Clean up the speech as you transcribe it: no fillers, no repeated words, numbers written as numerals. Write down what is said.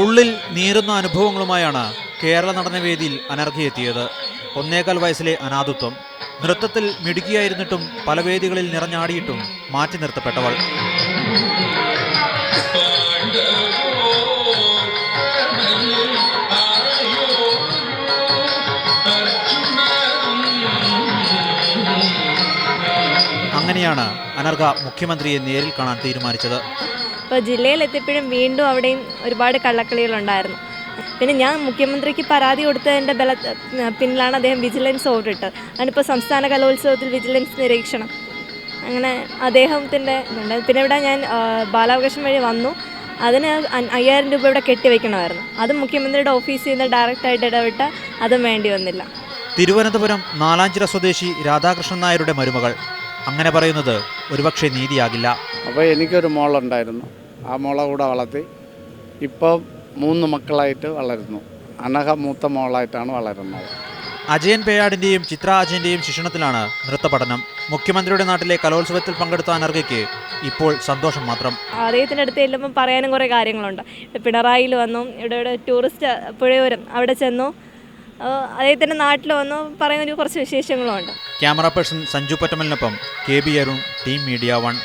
ഉള്ളിൽ നീറുന്ന അനുഭവങ്ങളുമായാണ് കേരള നടനവേദിയിൽ അനർഘയെത്തിയത്. 1.25 വയസ്സിലെ അനാഥത്വം, നൃത്തത്തിൽ മിടുക്കിയായിരുന്നിട്ടും പല വേദികളിൽ നിറഞ്ഞാടിയിട്ടും മാറ്റി നിർത്തപ്പെട്ടവൾ. അങ്ങനെയാണ് അനർഘ മുഖ്യമന്ത്രിയെ നേരിൽ കാണാൻ തീരുമാനിച്ചത്. ഇപ്പോൾ ജില്ലയിലെത്തിയപ്പോഴും വീണ്ടും അവിടെയും ഒരുപാട് കള്ളക്കളികളുണ്ടായിരുന്നു. പിന്നെ ഞാൻ മുഖ്യമന്ത്രിക്ക് പരാതി കൊടുത്തതിൻ്റെ പിന്നിലാണ് അദ്ദേഹം വിജിലൻസ് ഓർഡർ ഇട്ടത്. അതിനിപ്പോൾ സംസ്ഥാന കലോത്സവത്തിൽ വിജിലൻസ് നിരീക്ഷണം അങ്ങനെ അദ്ദേഹത്തിൻ്റെ ഇതുണ്ട്. പിന്നെ ഇവിടെ ഞാൻ ബാലാവകാശം വഴി വന്നു. അതിന് 5000 രൂപ ഇവിടെ കെട്ടിവെക്കണമായിരുന്നു. അതും മുഖ്യമന്ത്രിയുടെ ഓഫീസിൽ നിന്ന് ഡയറക്റ്റായിട്ട് ഇടപെട്ട് അതും വേണ്ടി വന്നില്ല. തിരുവനന്തപുരം നാലാഞ്ചിറ സ്വദേശി രാധാകൃഷ്ണൻ നായരുടെ മരുമകൾ അങ്ങനെ പറയുന്നത് ഒരുപക്ഷെ നീതിയാകില്ല. അപ്പോൾ എനിക്കൊരു മോളുണ്ടായിരുന്നു. ആ മോളെ കൂടെ വളർത്തി ഇപ്പം 3 മക്കളായിട്ട് വളരുന്നു. അനഘ മൂത്ത മോളായിട്ടാണ് വളരുന്നത്. അജയൻ പേയാടിൻ്റെയും ചിത്ര അജയൻ്റെയും ശിക്ഷണത്തിലാണ് നൃത്തപഠനം. മുഖ്യമന്ത്രിയുടെ നാട്ടിലെ കലോത്സവത്തിൽ പങ്കെടുത്ത അനർഘയ്ക്ക് ഇപ്പോൾ സന്തോഷം മാത്രം. അദ്ദേഹത്തിൻ്റെ അടുത്ത് ചെല്ലുമ്പോൾ പറയാനും കുറേ കാര്യങ്ങളുണ്ട്. പിണറായിയിൽ വന്നു, ഇവിടെ ടൂറിസ്റ്റ് പുഴയോരം അവിടെ ചെന്നു, അദ്ദേഹത്തിൻ്റെ നാട്ടിൽ വന്നു, പറയുന്ന കുറച്ച് വിശേഷങ്ങളുമുണ്ട്. ക്യാമറ പേഴ്സൺ സഞ്ജു പറ്റമലിനൊപ്പം KB അരുൺ, ടീം മീഡിയ 1.